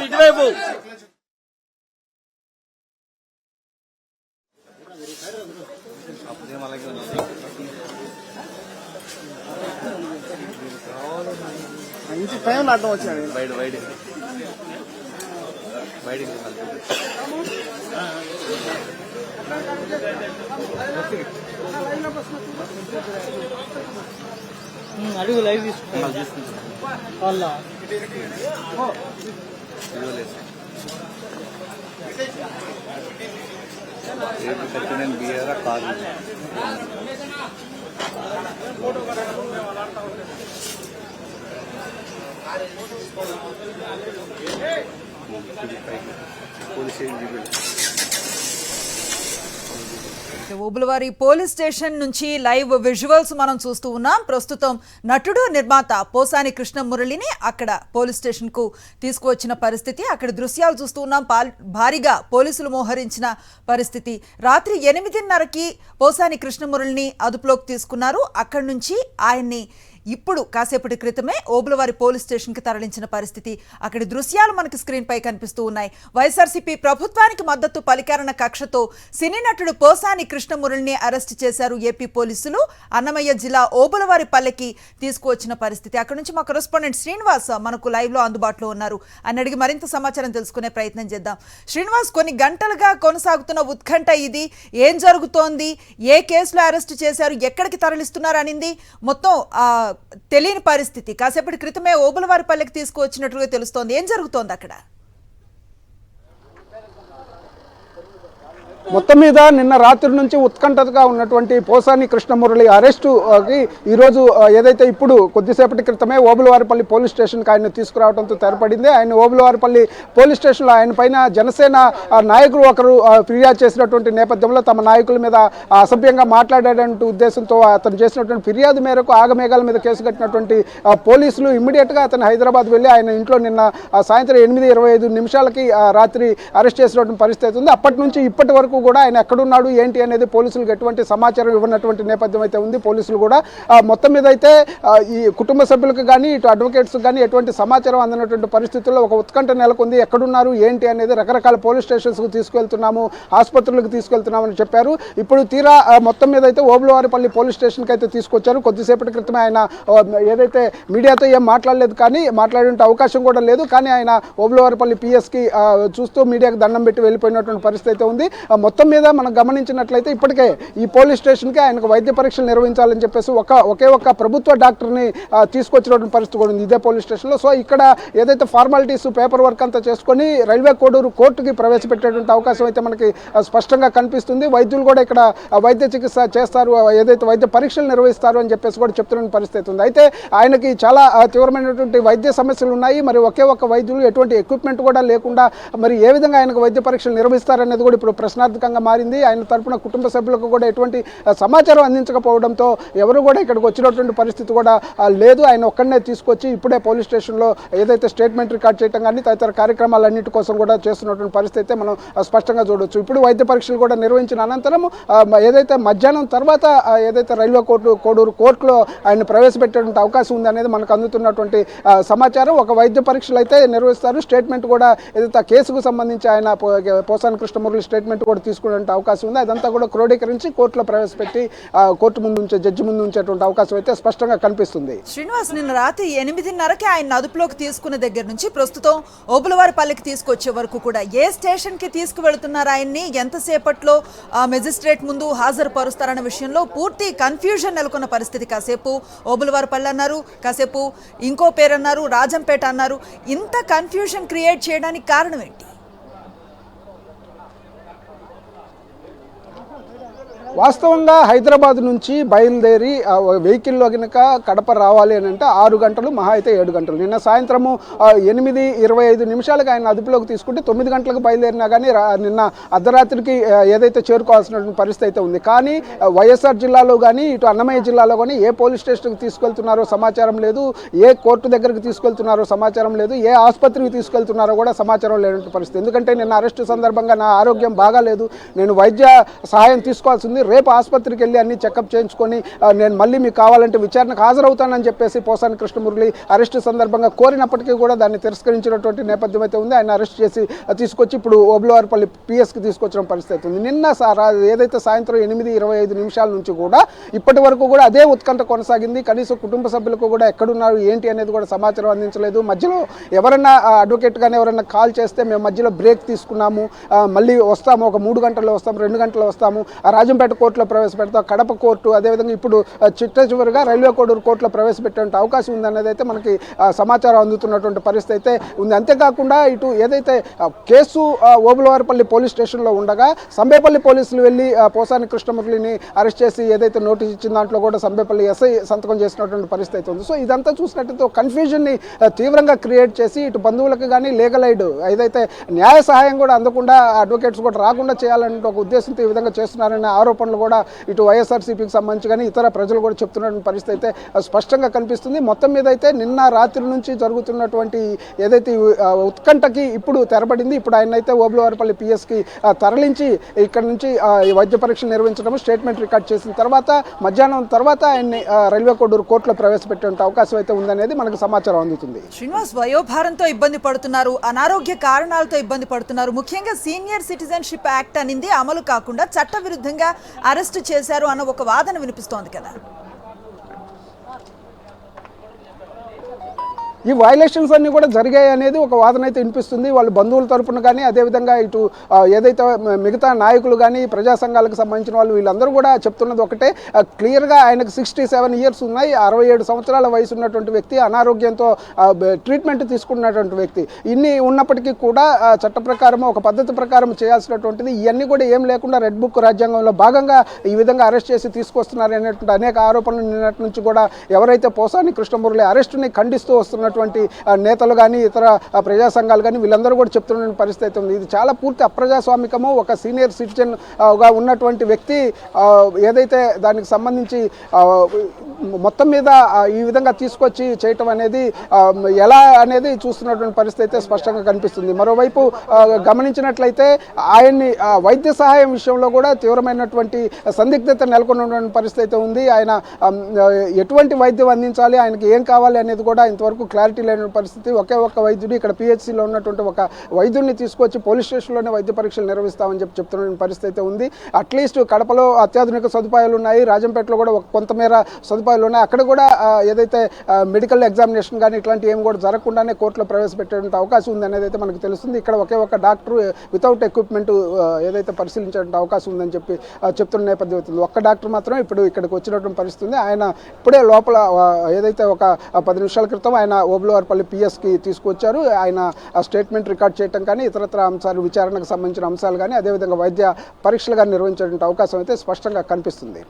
ఇటువైపు ఇంటి టైం అడ్డం వచ్చాడు బయటికి అడుగు లైవ్ తీసుకుంటా బియ్యారా కాదు ఓబులవారి పోలీస్ స్టేషన్ నుంచి లైవ్ విజువల్స్ మనం చూస్తూ ఉన్నాం. ప్రస్తుతం నటుడు నిర్మాత పోసాని కృష్ణమురళిని అక్కడ పోలీస్ స్టేషన్ కు తీసుకువచ్చిన పరిస్థితి, అక్కడ దృశ్యాలు చూస్తూ ఉన్నాం. భారీగా పోలీసులు మోహరించిన పరిస్థితి. రాత్రి 8:30కి పోసాని కృష్ణమురళిని అదుపులోకి తీసుకున్నారు. అక్కడి నుంచి ఆయన్ని ఇప్పుడు కాసేపటి క్రితమే ఓబులవారి పోలీస్ స్టేషన్కి తరలించిన పరిస్థితి. అక్కడి దృశ్యాలు మనకి స్క్రీన్ పై కనిపిస్తూ ఉన్నాయి. వైఎస్ఆర్సీపీ ప్రభుత్వానికి మద్దతు పలికారన్న కక్షతో సినీ నటుడు పోసాని కృష్ణమురళిని అరెస్ట్ చేశారు ఏపీ పోలీసులు. అన్నమయ్య జిల్లా ఓబులవారి పల్లెకి తీసుకువచ్చిన పరిస్థితి. అక్కడి నుంచి మా కరెస్పాండెంట్ శ్రీనివాస్ మనకు లైవ్ లో అందుబాటులో ఉన్నారు. అని అడిగి మరింత సమాచారం తెలుసుకునే ప్రయత్నం చేద్దాం. శ్రీనివాస్, కొన్ని గంటలుగా కొనసాగుతున్న ఉత్కంఠ ఇది. ఏం జరుగుతోంది? ఏ కేసులో అరెస్ట్ చేశారు? ఎక్కడికి తరలిస్తున్నారు అనింది మొత్తం తెలియని పరిస్థితి. కాసేపటి క్రితమే ఓబులవారిపల్లెకి తీసుకువచ్చినట్లుగా తెలుస్తోంది. ఏం జరుగుతోంది అక్కడ? మొత్తం మీద నిన్న రాత్రి నుంచి ఉత్కంఠగా ఉన్నటువంటి పోసాని కృష్ణమురళి అరెస్టుకి ఈరోజు ఏదైతే ఇప్పుడు కొద్దిసేపటి క్రితమే ఓబులవారిపల్లి పోలీస్ స్టేషన్కి ఆయన తీసుకురావడంతో తెరపడింది. ఆయన ఓబులవారిపల్లి పోలీస్ స్టేషన్లో ఆయన పైన జనసేన నాయకులు ఒకరు ఫిర్యాదు చేసినటువంటి నేపథ్యంలో తమ నాయకుల మీద అసభ్యంగా మాట్లాడేటువంటి ఉద్దేశంతో అతను చేసినటువంటి ఫిర్యాదు మేరకు ఆగమేఘాల మీద కేసు కట్టినటువంటి పోలీసులు ఇమ్మీడియట్గా అతను హైదరాబాద్ వెళ్ళి ఆయన ఇంట్లో నిన్న సాయంత్రం 8:25 రాత్రి అరెస్ట్ చేసినటువంటి పరిస్థితి ఉంది. అప్పటి నుంచి ఇప్పటి వరకు కూడా ఆయన ఎక్కడున్నాడు ఏంటి అనేది పోలీసులకు ఎటువంటి సమాచారం ఇవ్వనటువంటి నేపథ్యం అయితే ఉంది. పోలీసులు కూడా మొత్తం మీద అయితే ఈ కుటుంబ సభ్యులకు కానీ ఇటు అడ్వకేట్స్ కానీ ఎటువంటి సమాచారం అందనటువంటి పరిస్థితుల్లో ఒక ఉత్కంఠ నెలకొంది. ఎక్కడున్నారు ఏంటి అనేది రకరకాల పోలీస్ స్టేషన్స్కు తీసుకెళ్తున్నాము, ఆసుపత్రులకు తీసుకెళ్తున్నామని చెప్పారు. ఇప్పుడు తీరా మొత్తం మీద అయితే ఓబులవారిపల్లి పోలీస్ స్టేషన్కి అయితే తీసుకొచ్చారు. కొద్దిసేపటి క్రితమే ఆయన ఏదైతే మీడియాతో ఏం మాట్లాడలేదు, కానీ మాట్లాడే అవకాశం కూడా లేదు. కానీ ఆయన ఓబులవారిపల్లి పిఎస్కి చూస్తూ మీడియాకి దండం పెట్టి వెళ్ళిపోయినటువంటి పరిస్థితి అయితే ఉంది. మొత్తం మీద మనం గమనించినట్లయితే ఇప్పటికే ఈ పోలీస్ స్టేషన్కి ఆయనకు వైద్య పరీక్షలు నిర్వహించాలని చెప్పేసి ఒకే ఒక్క ప్రభుత్వ డాక్టర్ని తీసుకొచ్చినటువంటి పరిస్థితి కూడా ఉంది ఇదే పోలీస్ స్టేషన్లో. సో ఇక్కడ ఏదైతే ఫార్మాలిటీస్ పేపర్ వర్క్ అంతా చేసుకొని రైల్వే కోడూరు కోర్టుకి ప్రవేశపెట్టేటువంటి అవకాశం అయితే మనకి స్పష్టంగా కనిపిస్తుంది. వైద్యులు కూడా ఇక్కడ వైద్య చికిత్స చేస్తారు, ఏదైతే వైద్య పరీక్షలు నిర్వహిస్తారు అని చెప్పేసి కూడా చెప్తున్న పరిస్థితి ఉంది. అయితే ఆయనకి చాలా తీవ్రమైనటువంటి వైద్య సమస్యలు ఉన్నాయి. మరి ఒకే ఒక్క వైద్యులు ఎటువంటి ఎక్విప్మెంట్ కూడా లేకుండా మరి ఏ విధంగా ఆయనకు వైద్య పరీక్షలు నిర్వహిస్తారనేది కూడా ఇప్పుడు ప్రశ్నార్థకంగా మారింది. ఆయన తరపున కుటుంబ సభ్యులకు కూడా ఎటువంటి సమాచారం అందించకపోవడంతో ఎవరు కూడా ఇక్కడికి వచ్చినటువంటి పరిస్థితి కూడా లేదు. ఆయన ఒక్కడనే తీసుకొచ్చి ఇప్పుడే పోలీస్ స్టేషన్లో ఏదైతే స్టేట్మెంట్ రికార్డ్ చేయడం కానీ తదితర కార్యక్రమాలన్నింటి కోసం కూడా చేస్తున్నటువంటి పరిస్థితి అయితే మనం స్పష్టంగా చూడవచ్చు. ఇప్పుడు వైద్య పరీక్షలు కూడా నిర్వహించిన అనంతరం ఏదైతే మధ్యాహ్నం తర్వాత ఏదైతే రైల్వే కోడూరు కోర్టులో ఆయన ప్రవేశపెట్టేటువంటి అవకాశం ఉంది అనేది మనకు అందుతున్నటువంటి సమాచారం. ఒక వైద్య పరీక్షలు అయితే నిర్వహిస్తారు. స్టేట్మెంట్ కూడా ఏదైతే కేసుకు సంబంధించి ఆయన పోసాని కృష్ణమురళి స్టేట్మెంట్ కూడా తీసుకునే అవకాశం ఉంది. అదంతా కూడా క్రోడీకరించి కోర్టులో ప్రవేశపెట్టి కోర్టు ముందు ఉంచే జడ్జి ముందు ఉంచేటువంటి అవకాశం అయితే స్పష్టంగా కనిపిస్తుంది. శ్రీనివాస్, నిన్న రాత్రి 8:30కి ఆయన అదుపులోకి తీసుకున్న దగ్గర నుంచి ప్రస్తుతం ఓబులవారిపల్లికి తీసుకొచ్చే వరకు కూడా ఏ స్టేషన్ కి తీసుకువెళ్తున్నారు ఆయన్ని, ఎంతసేపట్లో మెజిస్ట్రేట్ ముందు హాజరుపరుస్తారన్న విషయంలో పూర్తి కన్ఫ్యూజన్ నెలకొన్న పరిస్థితి. కాసేపు ఓబులవారిపల్లి అన్నారు, కాసేపు ఇంకో పేరు అన్నారు, రాజంపేట అన్నారు. ఇంత కన్ఫ్యూజన్ క్రియేట్ చేయడానికి కారణం ఏంటి? వాస్తవంగా హైదరాబాద్ నుంచి బయలుదేరి వెహికల్లో కనుక కడప రావాలి అని అంటే 6 గంటలు, మహా అయితే 7 గంటలు. నిన్న సాయంత్రము 8:25 ఆయన అదుపులోకి తీసుకుంటే 9 గంటలకు బయలుదేరినా కానీ నిన్న అర్ధరాత్రికి ఏదైతే చేరుకోవాల్సినటువంటి పరిస్థితి అయితే ఉంది. కానీ వైఎస్ఆర్ జిల్లాలో కానీ ఇటు అన్నమయ్య జిల్లాలో కానీ ఏ పోలీస్ స్టేషన్కి తీసుకెళ్తున్నారో సమాచారం లేదు, ఏ కోర్టు దగ్గరికి తీసుకెళ్తున్నారో సమాచారం లేదు, ఏ ఆసుపత్రికి తీసుకెళ్తున్నారో కూడా సమాచారం లేనటువంటి పరిస్థితి. ఎందుకంటే నిన్న అరెస్టు సందర్భంగా నా ఆరోగ్యం బాగాలేదు, నేను వైద్య సహాయం తీసుకోవాల్సింది, రేపు ఆసుపత్రికి వెళ్ళి అన్ని చెకప్ చేయించుకొని నేను మళ్ళీ మీకు కావాలంటే విచారణకు హాజరవుతానని చెప్పేసి పోసాని కృష్ణమురళి అరెస్టు సందర్భంగా కోరినప్పటికీ కూడా దాన్ని తిరస్కరించినటువంటి నేపథ్యం అయితే ఉంది. ఆయన అరెస్ట్ చేసి తీసుకొచ్చి ఇప్పుడు ఓబులవారిపల్లి పిఎస్కి తీసుకొచ్చిన పరిస్థితి ఉంది. నిన్న ఏదైతే సాయంత్రం 8:25 నుంచి కూడా ఇప్పటి వరకు కూడా అదే ఉత్కంఠ కొనసాగింది. కనీసం కుటుంబ సభ్యులకు కూడా ఎక్కడున్నారు ఏంటి అనేది కూడా సమాచారం అందించలేదు. మధ్యలో ఎవరన్నా అడ్వకేట్ కానీ ఎవరన్నా కాల్ చేస్తే మేము మధ్యలో బ్రేక్ తీసుకున్నాము, మళ్ళీ వస్తాము, ఒక 3 గంటల్లో వస్తాము, 2 గంటల్లో వస్తాము, రాజంపేట కోర్టులో ప్రవేశపెడతాం, కడప కోర్టు, అదేవిధంగా ఇప్పుడు చివరిగా రైల్వే కోడూరు కోర్టులో ప్రవేశపెట్టే అవకాశం ఉందనేది అయితే మనకి సమాచారం అందుతున్నటువంటి పరిస్థితి అయితే ఉంది. అంతేకాకుండా ఇటు ఏదైతే కేసు ఓబులవారిపల్లి పోలీస్ స్టేషన్లో ఉండగా సంబేపల్లి పోలీసులు వెళ్ళి పోసాని కృష్ణమురళిని అరెస్ట్ చేసి ఏదైతే నోటీస్ ఇచ్చిన దాంట్లో కూడా సంబేపల్లి ఎస్ఐ సంతకం చేసినటువంటి పరిస్థితి అయితే ఉంది. సో ఇదంతా చూసినట్టయితే కన్ఫ్యూజన్ని తీవ్రంగా క్రియేట్ చేసి ఇటు బంధువులకు కానీ లీగల్ ఎయిడ్ ఏదైతే న్యాయ సహాయం కూడా అందకుండా అడ్వకేట్స్ కూడా రాకుండా చేయాలనే ఒక ఉద్దేశంతో ఈ విధంగా చేస్తున్నారనే ఆరోపణలు కూడా ఇటు వైఎస్ఆర్సీపీకి సంబంధించి కానీ ఇతర ప్రజలు కూడా చెప్తున్నటువంటి పరిస్థితి అయితే స్పష్టంగా కనిపిస్తుంది. మొత్తం మీద అయితే నిన్న రాత్రి నుంచి జరుగుతున్నటువంటి ఏదైతే ఉత్కంఠకి ఇప్పుడు తెరపడింది. ఇప్పుడు ఆయన అయితే ఓబులవారిపల్లి పిఎస్కి తరలించి ఇక్కడ నుంచి వైద్య పరీక్షలు నిర్వహించడం, స్టేట్మెంట్ రికార్డ్ చేసిన తర్వాత మధ్యాహ్నం తర్వాత ఆయన్ని రైల్వే కోడూరు కోర్టులో ప్రవేశపెట్టే అవకాశం అయితే ఉందనేది మనకు సమాచారం అందుతుంది. శ్రీనివాస్, వయోభారంతో ఇబ్బంది పడుతున్నారు, అనారోగ్య కారణాలతో ఇబ్బంది పడుతున్నారు, ముఖ్యంగా సీనియర్ సిటిజన్షిప్ యాక్ట్ అనేది అమలు కాకుండా చట్టవిరుద్ధంగా అరెస్టు చేశారు అన్న ఒక వాదన వినిపిస్తోంది కదా. ఈ వైలేషన్స్ అన్నీ కూడా జరిగాయి అనేది ఒక వాదన అయితే వినిపిస్తుంది. వాళ్ళు బంధువుల తరపున కానీ అదేవిధంగా ఇటు ఏదైతే మిగతా నాయకులు కానీ ప్రజా సంఘాలకు సంబంధించిన వాళ్ళు వీళ్ళందరూ కూడా చెప్తున్నది ఒకటే, క్లియర్గా ఆయనకు 67 ఇయర్స్ ఉన్నాయి, 67 సంవత్సరాల వయసు ఉన్నటువంటి వ్యక్తి, అనారోగ్యంతో ట్రీట్మెంట్ తీసుకున్నటువంటి వ్యక్తి. ఇన్ని ఉన్నప్పటికీ కూడా చట్ట ప్రకారం ఒక పద్ధతి ప్రకారం చేయాల్సినటువంటిది ఇవన్నీ కూడా ఏం లేకుండా రెడ్ బుక్ రాజ్యాంగంలో భాగంగా ఈ విధంగా అరెస్ట్ చేసి తీసుకొస్తున్నారు అనేటువంటి అనేక ఆరోపణలు నిన్నటి నుంచి కూడా ఎవరైతే పోసాని కృష్ణమురళి అరెస్టుని ఖండిస్తూ వస్తున్నటువంటి నేతలు కానీ ఇతర ప్రజా సంఘాలు కానీ వీళ్ళందరూ కూడా చెప్తున్న పరిస్థితి ఉంది. ఇది చాలా పూర్తి అప్రజాస్వామికము. ఒక సీనియర్ సిటిజన్గా ఉన్నటువంటి వ్యక్తి ఏదైతే దానికి సంబంధించి మొత్తం మీద ఈ విధంగా తీసుకొచ్చి చేయటం అనేది ఎలా అనేది చూస్తున్నటువంటి పరిస్థితి అయితే స్పష్టంగా కనిపిస్తుంది. మరోవైపు గమనించినట్లయితే ఆయన్ని వైద్య సహాయం విషయంలో కూడా తీవ్రమైనటువంటి సందిగ్ధత నెలకొన్నటువంటి పరిస్థితి అయితే ఉంది. ఆయన ఎటువంటి వైద్యం అందించాలి, ఆయనకి ఏం కావాలి అనేది కూడా ఇంతవరకు క్లారిటీ లేని పరిస్థితి. ఒకే ఒక్క వైద్యుడు ఇక్కడ పిహెచ్సిలో ఉన్నటువంటి ఒక వైద్యుడిని తీసుకొచ్చి పోలీస్ స్టేషన్లోనే వైద్య పరీక్షలు నిర్వహిస్తామని చెప్తున్న పరిస్థితి అయితే ఉంది. అట్లీస్ట్ కడపలో అత్యాధునిక సదుపాయాలు ఉన్నాయి, రాజంపేటలో కూడా కొంతమేర సదుపాయాలు ఉన్నాయి. అక్కడ కూడా ఏదైతే మెడికల్ ఎగ్జామినేషన్ కానీ ఇట్లాంటి ఏం కూడా జరగకుండానే కోర్టులో ప్రవేశపెట్టే అవకాశం ఉంది అనేది అయితే మనకు తెలుస్తుంది. ఇక్కడ ఒకే ఒక డాక్టర్ వితౌట్ ఎక్విప్మెంట్ ఏదైతే పరిశీలించే అవకాశం ఉందని చెప్తున్న నేపథ్యం అవుతుంది. ఒక్క డాక్టర్ మాత్రం ఇప్పుడు ఇక్కడికి వచ్చినటువంటి పరిస్థితి ఉంది. ఆయన ఇప్పుడే లోపల ఏదైతే ఒక 10 నిమిషాల క్రితం ఆయన ఓబులవారిపల్లి పిఎస్కి తీసుకొచ్చారు. ఆయన స్టేట్మెంట్ రికార్డ్ చేయడం కానీ ఇతరత్ర అంశాలు, విచారణకు సంబంధించిన అంశాలు కానీ అదేవిధంగా వైద్య పరీక్షలు కానీ నిర్వహించే అవకాశం అయితే స్పష్టంగా కనిపిస్తుంది.